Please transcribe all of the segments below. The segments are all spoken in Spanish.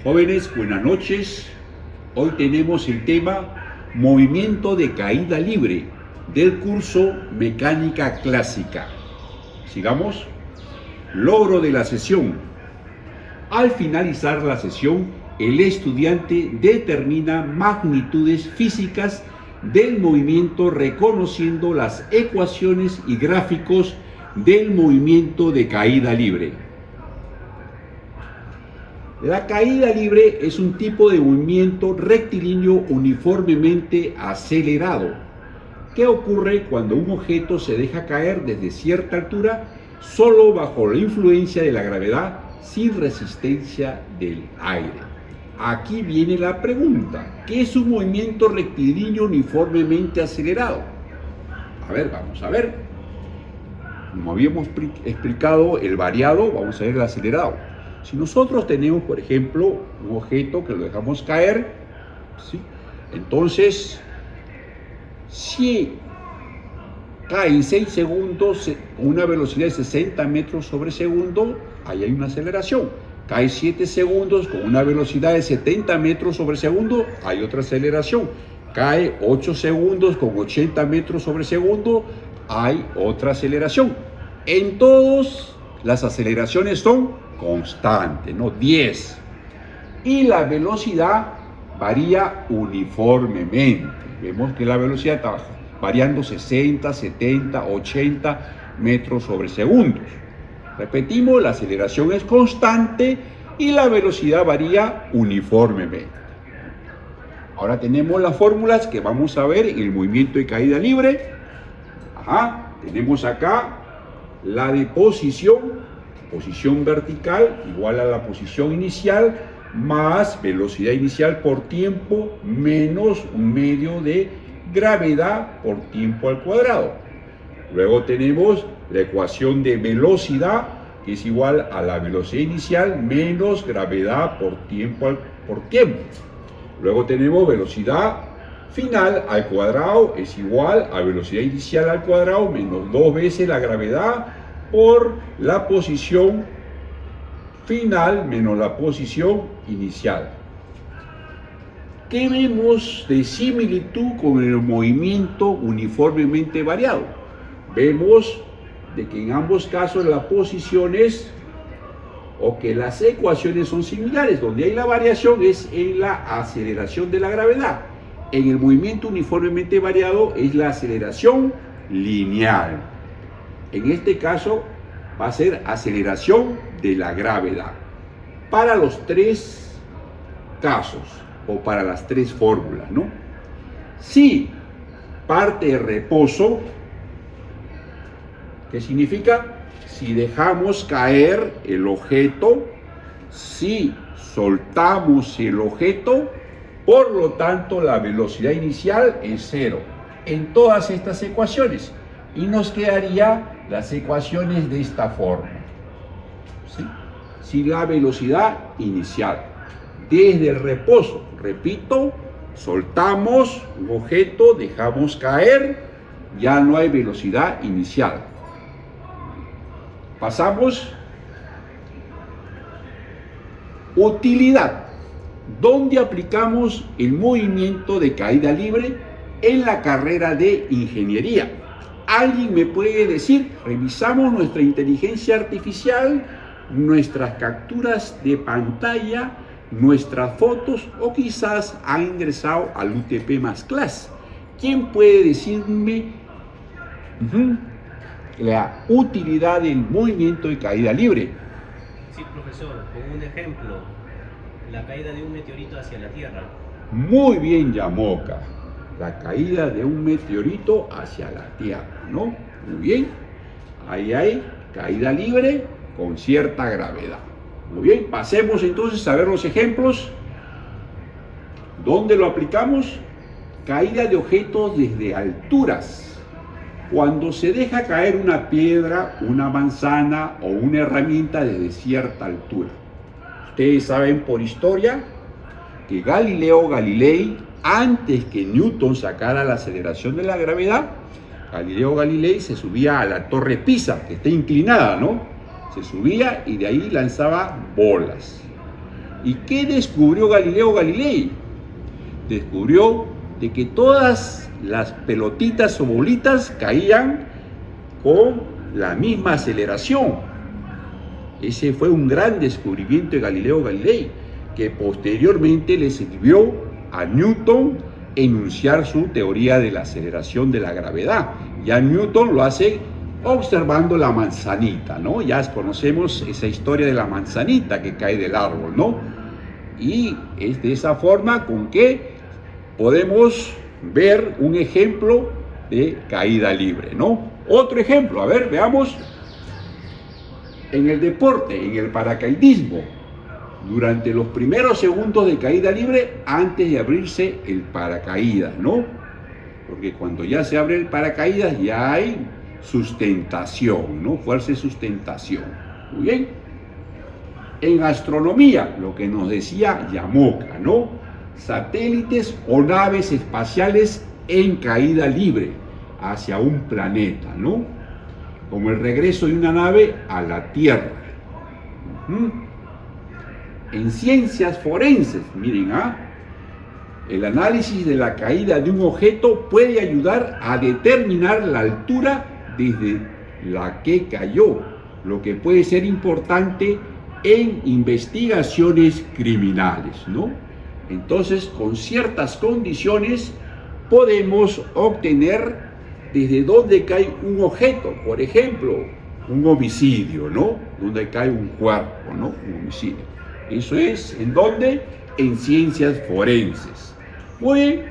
Jóvenes, buenas noches. Hoy tenemos el tema movimiento de caída libre del curso Mecánica Clásica. Sigamos. Logro de la sesión. Al finalizar la sesión, el estudiante determina magnitudes físicas del movimiento reconociendo las ecuaciones y gráficos del movimiento de caída libre. La caída libre es un tipo de movimiento rectilíneo uniformemente acelerado que ocurre cuando un objeto se deja caer desde cierta altura solo bajo la influencia de la gravedad sin resistencia del aire. Aquí viene la pregunta: ¿qué es un movimiento rectilíneo uniformemente acelerado? A ver, vamos a ver. Como habíamos explicado el variado, vamos a ver el acelerado. Si nosotros tenemos, por ejemplo, un objeto que lo dejamos caer, ¿sí? Entonces, si cae en 6 segundos con una velocidad de 60 metros sobre segundo, ahí hay una aceleración. Cae 7 segundos con una velocidad de 70 metros sobre segundo, hay otra aceleración. Cae 8 segundos con 80 metros sobre segundo, hay otra aceleración. En todos las aceleraciones son constantes, ¿no? 10. Y la velocidad varía uniformemente. Vemos que la velocidad está variando 60, 70, 80 metros sobre segundos. Repetimos, la aceleración es constante y la velocidad varía uniformemente. Ahora tenemos las fórmulas que vamos a ver en el movimiento de caída libre. Tenemos acá la de posición vertical igual a la posición inicial más velocidad inicial por tiempo menos un medio de gravedad por tiempo al cuadrado. Luego tenemos la ecuación de velocidad, que es igual a la velocidad inicial menos gravedad por tiempo. Luego tenemos velocidad final al cuadrado es igual a velocidad inicial al cuadrado menos 2 veces la gravedad por la posición final menos la posición inicial. ¿Qué vemos de similitud con el movimiento uniformemente variado? Vemos de que en ambos casos las posiciones o que las ecuaciones son similares. Donde hay la variación es en la aceleración de la gravedad. En el movimiento uniformemente variado es la aceleración lineal. En este caso va a ser aceleración de la gravedad. Para los 3 casos o para las 3 fórmulas, ¿no? Si parte de reposo, ¿qué significa? Si dejamos caer el objeto, si soltamos el objeto, por lo tanto la velocidad inicial es 0 en todas estas ecuaciones y nos quedaría las ecuaciones de esta forma, ¿sí? Si la velocidad inicial desde el reposo, repito, soltamos un objeto, dejamos caer, ya no hay velocidad inicial. Pasamos. Utilidad. ¿Dónde aplicamos el movimiento de caída libre? En la carrera de ingeniería. ¿Alguien me puede decir? Revisamos nuestra inteligencia artificial, nuestras capturas de pantalla, nuestras fotos o quizás ha ingresado al UTP más clase. ¿Quién puede decirme la utilidad del movimiento de caída libre? Sí, profesor, con un ejemplo, la caída de un meteorito hacia la Tierra. Muy bien, Yamoca. La caída de un meteorito hacia la Tierra, ¿no? Muy bien. Ahí hay caída libre con cierta gravedad. Muy bien, pasemos entonces a ver los ejemplos. ¿Dónde lo aplicamos? Caída de objetos desde alturas. Cuando se deja caer una piedra, una manzana o una herramienta desde cierta altura. Ustedes saben por historia que Galileo Galilei, antes que Newton sacara la aceleración de la gravedad, Galileo Galilei se subía a la Torre Pisa, que está inclinada, ¿no? Se subía y de ahí lanzaba bolas. ¿Y qué descubrió Galileo Galilei? Descubrió de que todas las pelotitas o bolitas caían con la misma aceleración. Ese fue un gran descubrimiento de Galileo Galilei, que posteriormente le sirvió a Newton enunciar su teoría de la aceleración de la gravedad. Ya Newton lo hace observando la manzanita, ¿no? Ya conocemos esa historia de la manzanita que cae del árbol, ¿no? Y es de esa forma con que podemos ver un ejemplo de caída libre, ¿no? Otro ejemplo, a ver, veamos. En el deporte, en el paracaidismo, durante los primeros segundos de caída libre, antes de abrirse el paracaídas, ¿no? Porque cuando ya se abre el paracaídas ya hay sustentación, ¿no? Fuerza de sustentación. Muy bien. En astronomía, lo que nos decía Yamoca, ¿no? Satélites o naves espaciales en caída libre hacia un planeta, ¿no? Como el regreso de una nave a la Tierra. En ciencias forenses, miren, el análisis de la caída de un objeto puede ayudar a determinar la altura desde la que cayó, lo que puede ser importante en investigaciones criminales, ¿no? Entonces, con ciertas condiciones podemos obtener desde dónde cae un objeto, por ejemplo, un homicidio, ¿no? Donde cae un cuerpo, ¿no? Un homicidio. Eso es, ¿en dónde? En ciencias forenses. Muy bien.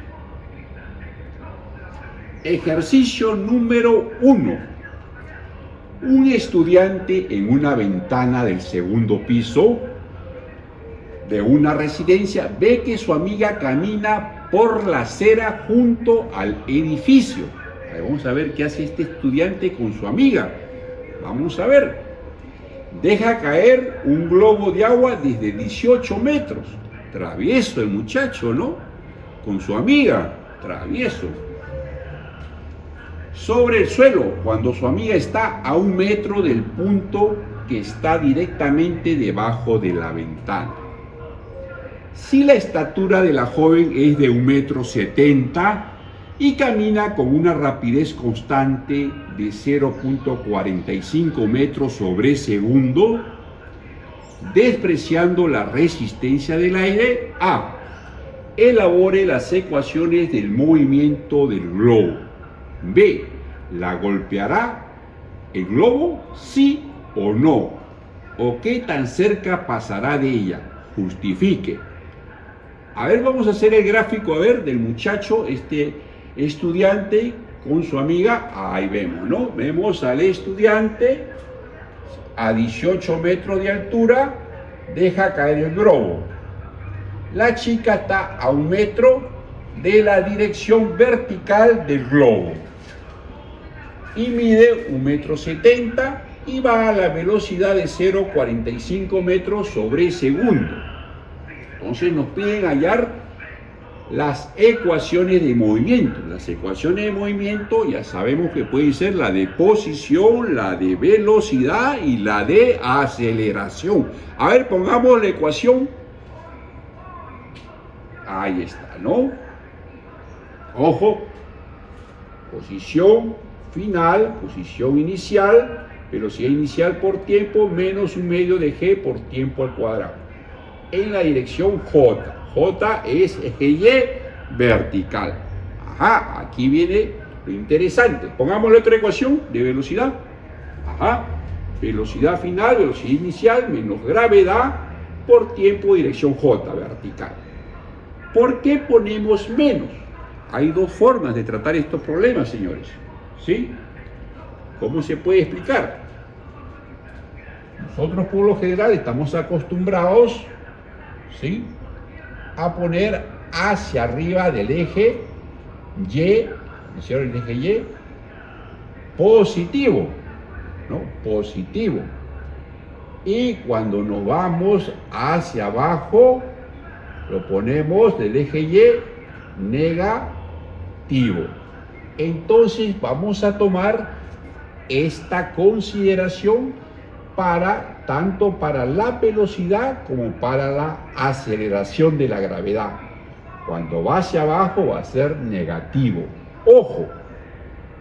Ejercicio número 1. Un estudiante en una ventana del segundo piso de una residencia ve que su amiga camina por la acera junto al edificio. Vamos a ver qué hace este estudiante con su amiga. Vamos a ver. Deja caer un globo de agua desde 18 metros. Travieso el muchacho, ¿no? Con su amiga. Travieso. Sobre el suelo, cuando su amiga está a 1 metro del punto que está directamente debajo de la ventana. Si la estatura de la joven es de 1,70 m y camina con una rapidez constante de 0,45 metros sobre segundo, despreciando la resistencia del aire, elabore las ecuaciones del movimiento del globo. B, ¿la golpeará el globo? ¿Sí o no? ¿O qué tan cerca pasará de ella? Justifique. A ver, vamos a hacer el gráfico, a ver, del muchacho, estudiante con su amiga. Ahí vemos, ¿no? Vemos al estudiante a 18 metros de altura, deja caer el globo. La chica está a 1 metro de la dirección vertical del globo y mide 1,70 m y va a la velocidad de 0,45 metros sobre segundo. Entonces nos piden hallar las ecuaciones de movimiento. Las ecuaciones de movimiento ya sabemos que puede ser la de posición, la de velocidad y la de aceleración. A ver, pongamos la ecuación. Ahí está, ¿no? Ojo, posición final, posición inicial, velocidad inicial por tiempo menos 1/2 de g por tiempo al cuadrado. En la dirección J. J es eje Y vertical. Ajá, aquí viene lo interesante. Pongamos la otra ecuación de velocidad. Ajá, velocidad final, velocidad inicial menos gravedad por tiempo, dirección J vertical. ¿Por qué ponemos menos? Hay dos formas de tratar estos problemas, señores. ¿Sí? ¿Cómo se puede explicar? Nosotros por lo general estamos acostumbrados, ¿sí?, a poner hacia arriba del eje Y, ¿no? El eje Y, positivo, ¿no? Positivo. Y cuando nos vamos hacia abajo, lo ponemos del eje Y negativo. Entonces vamos a tomar esta consideración tanto para la velocidad como para la aceleración de la gravedad. Cuando va hacia abajo va a ser negativo. Ojo,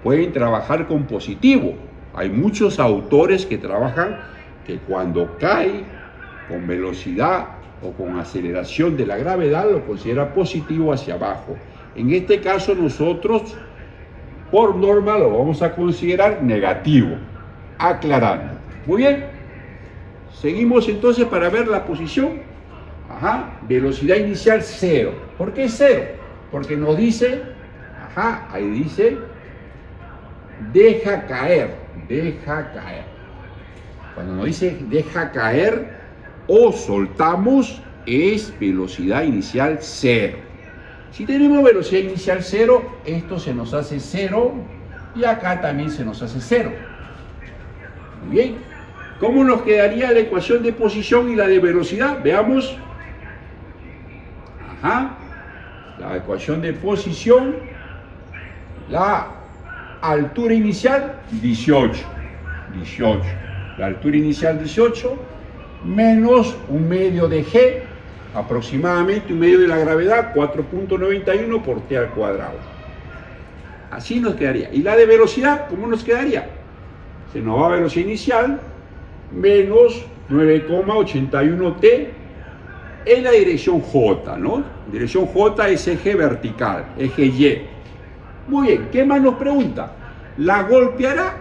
pueden trabajar con positivo. Hay muchos autores que trabajan que cuando cae con velocidad o con aceleración de la gravedad lo considera positivo hacia abajo. En este caso nosotros por norma lo vamos a considerar negativo, aclarando. Muy bien, seguimos entonces para ver la posición. Velocidad inicial 0. ¿Por qué 0? Porque nos dice, ahí dice, deja caer. Cuando nos dice deja caer o soltamos, es velocidad inicial 0. Si tenemos velocidad inicial 0, esto se nos hace 0 y acá también se nos hace 0. Muy bien. ¿Cómo nos quedaría la ecuación de posición y la de velocidad? Veamos. La ecuación de posición, la altura inicial 18. La altura inicial 18 menos un medio de g, aproximadamente un medio de la gravedad, 4.91 por t al cuadrado. Así nos quedaría. ¿Y la de velocidad? ¿Cómo nos quedaría? Se nos va a velocidad inicial menos 9,81 t en la dirección J, ¿no? Dirección J es eje vertical, eje Y. Muy bien, ¿qué más nos pregunta? ¿La golpeará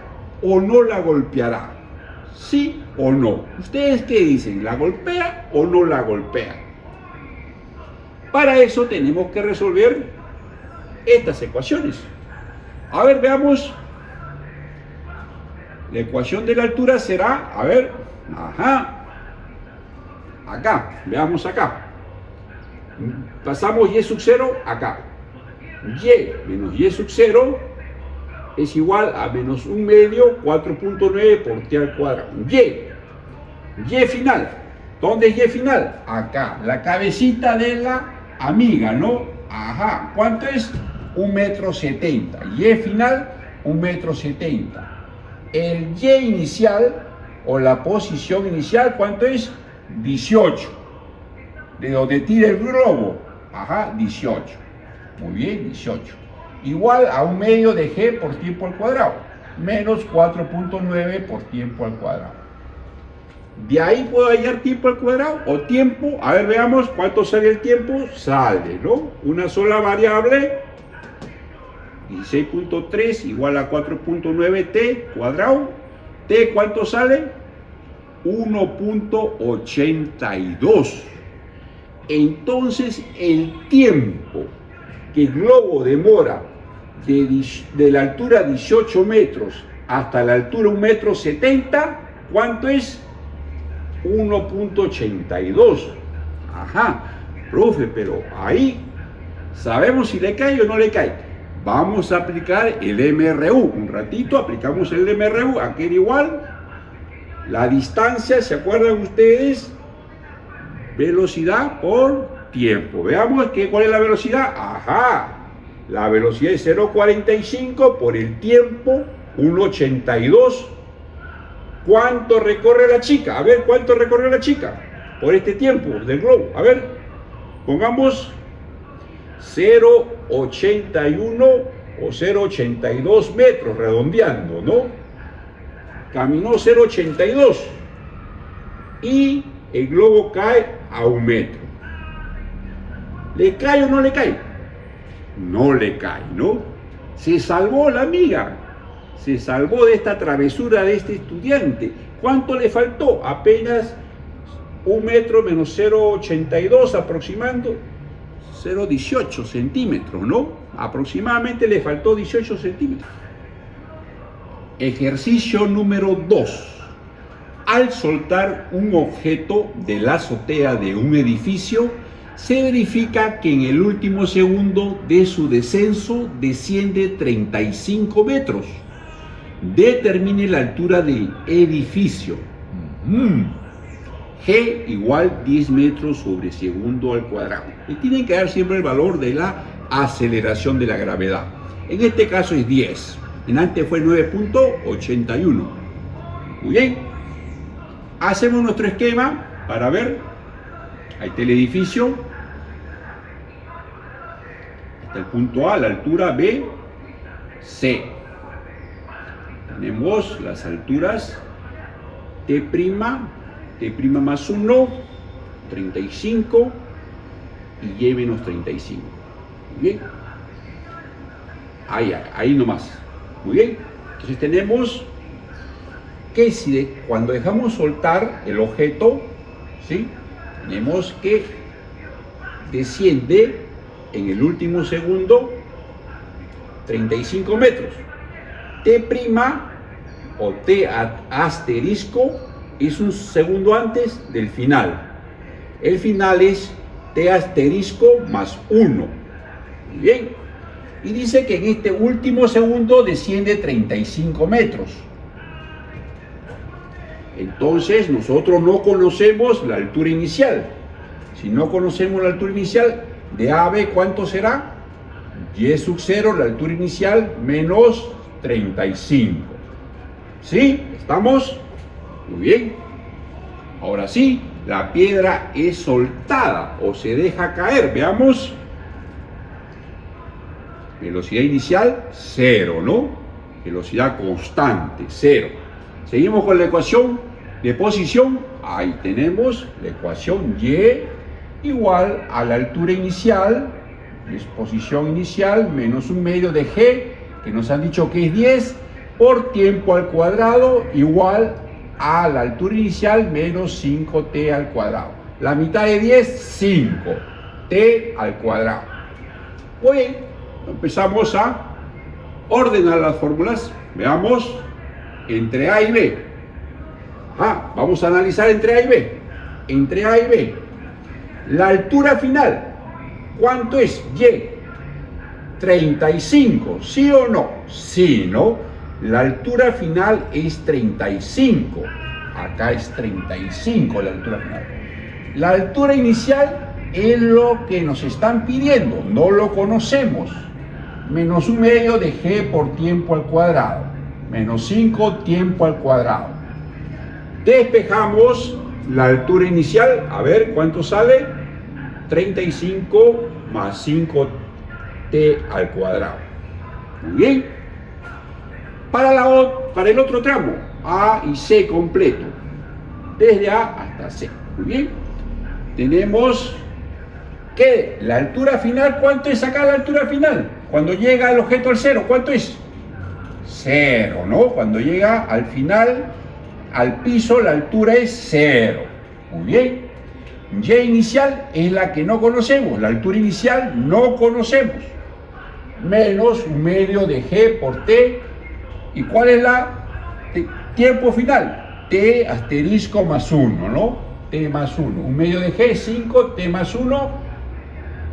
o no la golpeará? ¿Sí o no? ¿Ustedes qué dicen? ¿La golpea o no la golpea? Para eso tenemos que resolver estas ecuaciones. A ver, veamos. La ecuación de la altura será, a ver, acá, veamos acá. Pasamos y sub 0 acá. Y menos y sub 0 es igual a menos un medio, 4.9 por t al cuadrado. Y final. ¿Dónde es Y final? Acá, la cabecita de la amiga, ¿no? ¿Cuánto es? 1,70 m. Y final, 1,70 m. El Y inicial o la posición inicial, ¿cuánto es? 18. De donde tira el globo. 18. Muy bien, 18. Igual a un medio de g por tiempo al cuadrado. Menos 4.9 por tiempo al cuadrado. De ahí puedo hallar tiempo al cuadrado o tiempo. A ver, veamos cuánto sale el tiempo. Sale, ¿no? Una sola variable. 16.3 igual a 4.9 t cuadrado. T, ¿cuánto sale? 1.82. Entonces el tiempo que el globo demora de la altura 18 metros hasta la altura 1,70 m, ¿cuánto es? 1.82. Profe, pero ahí sabemos si le cae o no le cae. Vamos a aplicar el MRU. Un ratito aplicamos el MRU. Aquí era igual. La distancia, ¿se acuerdan ustedes? Velocidad por tiempo. Veamos cuál es la velocidad. La velocidad es 0,45 por el tiempo, 1,82. ¿Cuánto recorre la chica? A ver, ¿cuánto recorre la chica por este tiempo del globo? A ver, pongamos 0,81 o 0,82 metros, redondeando, ¿no? Caminó 0,82 y el globo cae a 1 metro. ¿Le cae o no le cae? No le cae, ¿no? Se salvó la amiga, se salvó de esta travesura de este estudiante. ¿Cuánto le faltó? Apenas 1 metro menos 0,82 aproximando 0,18 centímetros, ¿no? Aproximadamente le faltó 18 centímetros. Ejercicio número 2. Al soltar un objeto de la azotea de un edificio, se verifica que en el último segundo de su descenso desciende 35 metros. Determine la altura del edificio. G igual 10 metros sobre segundo al cuadrado. Y tienen que dar siempre el valor de la aceleración de la gravedad. En este caso es 10. En antes fue 9.81. Muy bien. Hacemos nuestro esquema para ver. Ahí está el edificio. Está el punto A, la altura B, C. Tenemos las alturas T', T' más 1, 35 y Y menos 35. Muy bien. Ahí nomás. Muy bien. Entonces tenemos que cuando dejamos soltar el objeto, ¿sí? Tenemos que desciende en el último segundo 35 metros. T' o T asterisco es un segundo antes del final. El final es T asterisco más 1. Muy bien. Y dice que en este último segundo desciende 35 metros. Entonces nosotros no conocemos la altura inicial. Si no conocemos la altura inicial de AB, ¿cuánto será? Y sub 0, la altura inicial, menos 35. ¿Sí? ¿Estamos? Muy bien. Ahora sí, la piedra es soltada o se deja caer. Veamos. Velocidad inicial, 0, ¿no? Velocidad constante, 0. Seguimos con la ecuación de posición. Ahí tenemos la ecuación Y igual a la altura inicial, es posición inicial, menos un medio de G, que nos han dicho que es 10, por tiempo al cuadrado, igual a la altura inicial, menos 5t al cuadrado. La mitad de 10, 5, t al cuadrado. Muy bien, empezamos a ordenar las fórmulas. Veamos, entre A y B. Vamos a analizar entre A y B. Entre A y B. La altura final, ¿cuánto es? Y. 35, ¿sí o no? Sí, ¿no? La altura final es 35. Acá es 35 la altura final. La altura inicial es lo que nos están pidiendo, no lo conocemos. Menos un medio de G por tiempo al cuadrado. Menos 5 tiempo al cuadrado. Despejamos la altura inicial. A ver, ¿cuánto sale? 35 más 5t al cuadrado. Muy bien. Para el otro tramo, A y C completo. Desde A hasta C. Muy bien. Tenemos que la altura final, ¿cuánto es acá la altura final? Cuando llega el objeto al 0, ¿cuánto es? 0, ¿no? Cuando llega al final, al piso, la altura es 0. Muy bien. Y inicial es la que no conocemos, la altura inicial no conocemos. Menos un medio de G por T. ¿Y cuál es la tiempo final? T asterisco más 1, ¿no? T más 1. Un medio de G, 5, T más 1,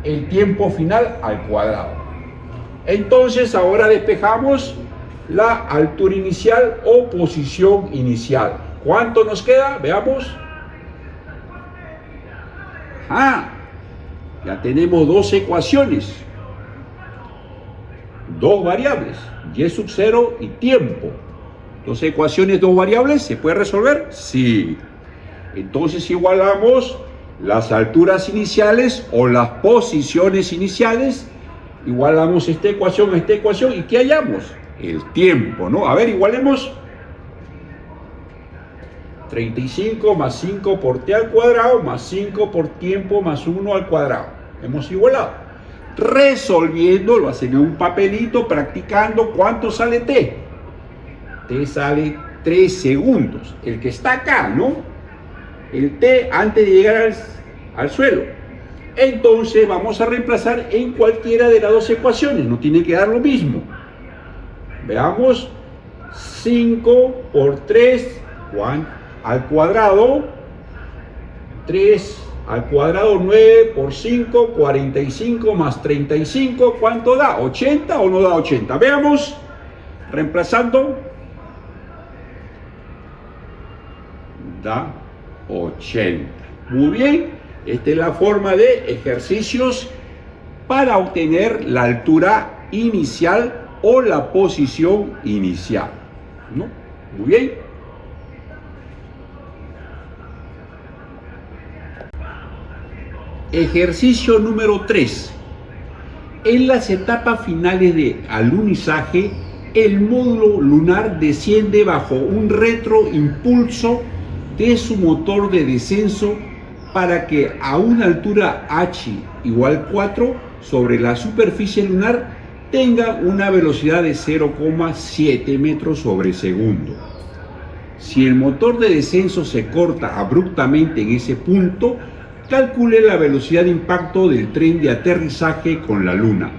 el tiempo final al cuadrado. Entonces ahora despejamos la altura inicial o posición inicial. ¿Cuánto nos queda? Veamos. Ya tenemos dos ecuaciones. Dos variables, Y sub 0 y tiempo. Dos ecuaciones, dos variables, ¿se puede resolver? Sí. Entonces igualamos las alturas iniciales o las posiciones iniciales, igualamos esta ecuación a esta ecuación, ¿y qué hallamos? El tiempo, ¿no? A ver, igualemos. 35 más 5 por t al cuadrado más 5 por tiempo más 1 al cuadrado. Hemos igualado. Resolviendo, lo hacen en un papelito, practicando. ¿Cuánto sale t? T sale 3 segundos. El que está acá, ¿no? El t antes de llegar al suelo. Entonces vamos a reemplazar en cualquiera de las dos ecuaciones. No tiene que dar lo mismo. Veamos. 5 por 3 al cuadrado. 3 al cuadrado, 9 por 5, 45 más 35, ¿cuánto da? ¿80 o no da 80? Veamos, reemplazando, da 80. Muy bien, esta es la forma de ejercicios para obtener la altura inicial o la posición inicial, ¿no? Muy bien. Ejercicio número 3. En las etapas finales de alunizaje, el módulo lunar desciende bajo un retroimpulso de su motor de descenso para que a una altura h igual 4 sobre la superficie lunar tenga una velocidad de 0,7 metros sobre segundo. Si el motor de descenso se corta abruptamente en ese punto, calcule la velocidad de impacto del tren de aterrizaje con la Luna.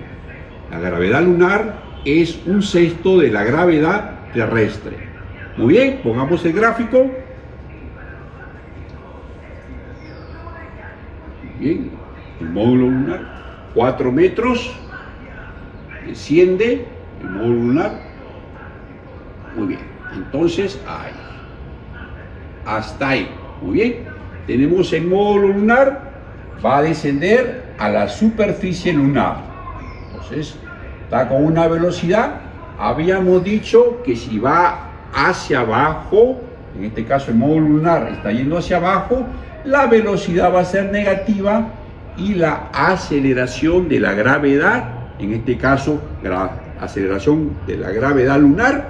La gravedad lunar es un sexto de la gravedad terrestre. Muy bien, pongamos el gráfico. Bien, el módulo lunar, 4 metros, desciende el módulo lunar. Muy bien, entonces ahí, hasta ahí. Muy bien, tenemos el módulo lunar, va a descender a la superficie lunar. Entonces, está con una velocidad, habíamos dicho que si va hacia abajo, en este caso el módulo lunar está yendo hacia abajo, la velocidad va a ser negativa y la aceleración de la gravedad, en este caso la aceleración de la gravedad lunar,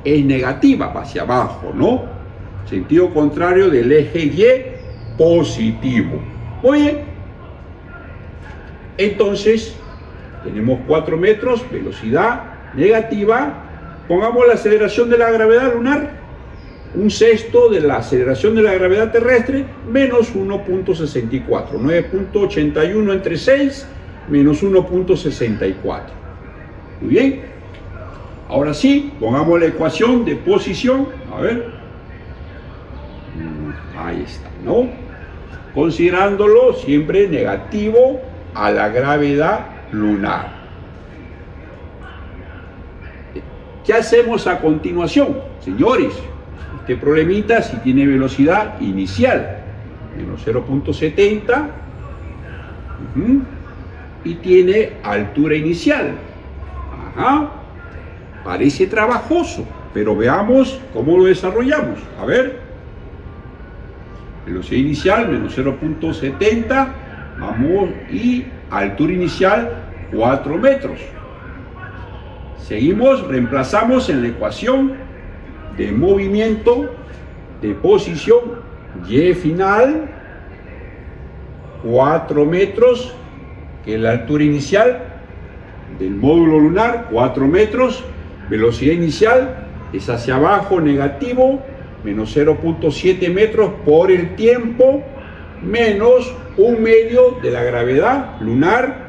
es negativa, va hacia abajo, ¿no? Sentido contrario del eje Y, positivo. Muy bien. Entonces, tenemos 4 metros, velocidad negativa. Pongamos la aceleración de la gravedad lunar, un sexto de la aceleración de la gravedad terrestre, menos 1.64. 9.81 entre 6, menos 1.64. Muy bien. Ahora sí, pongamos la ecuación de posición. A ver. Ahí está, ¿no? Considerándolo siempre negativo a la gravedad lunar. ¿Qué hacemos a continuación, señores? Este problemita si tiene velocidad inicial, menos 0.70, y tiene altura inicial. Ajá. Parece trabajoso, pero veamos cómo lo desarrollamos. A ver. Velocidad inicial, menos 0.70, vamos, y altura inicial, 4 metros. Seguimos, reemplazamos en la ecuación de movimiento, de posición, Y final, 4 metros, que es la altura inicial del módulo lunar, 4 metros, velocidad inicial es hacia abajo, negativo, menos 0.7 metros por el tiempo, menos 1/2 de la gravedad lunar,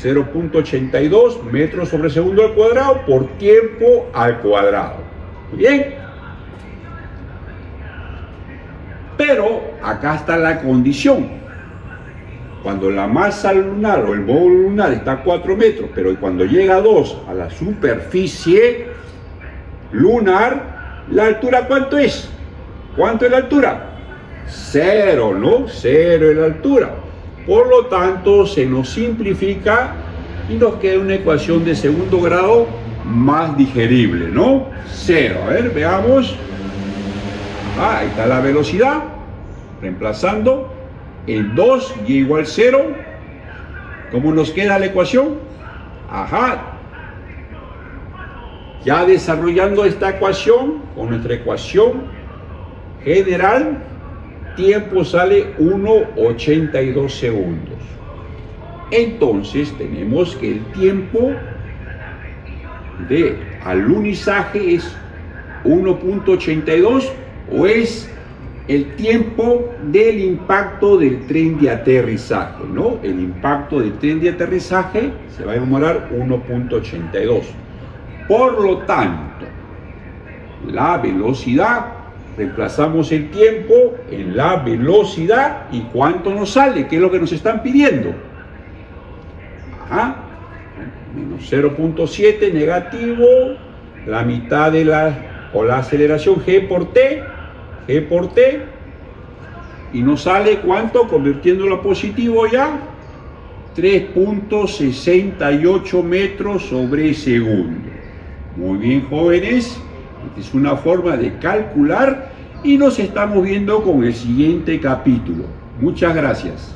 0.82 metros sobre segundo al cuadrado por tiempo al cuadrado. Bien. Pero acá está la condición. Cuando la masa lunar o el módulo lunar está a 4 metros, pero cuando llega a 2 a la superficie lunar, ¿la altura cuánto es? ¿Cuánto es la altura? 0, ¿no? 0 es la altura. Por lo tanto, se nos simplifica y nos queda una ecuación de segundo grado más digerible, ¿no? 0. A ver, veamos. Ahí está la velocidad. Reemplazando el 2, y igual 0. ¿Cómo nos queda la ecuación? Ajá. Ya desarrollando esta ecuación, con nuestra ecuación general, tiempo sale 1,82 segundos. Entonces tenemos que el tiempo de alunizaje es 1,82, o es el tiempo del impacto del tren de aterrizaje, ¿no? El impacto del tren de aterrizaje se va a demorar 1,82. Por lo tanto, la velocidad, reemplazamos el tiempo en la velocidad, ¿y cuánto nos sale? ¿Qué es lo que nos están pidiendo? Ajá, menos 0.7 negativo, la mitad de la aceleración G por T, y nos sale ¿cuánto? Convirtiéndolo a positivo ya, 3.68 metros sobre segundo. Muy bien, jóvenes, esta es una forma de calcular y nos estamos viendo con el siguiente capítulo. Muchas gracias.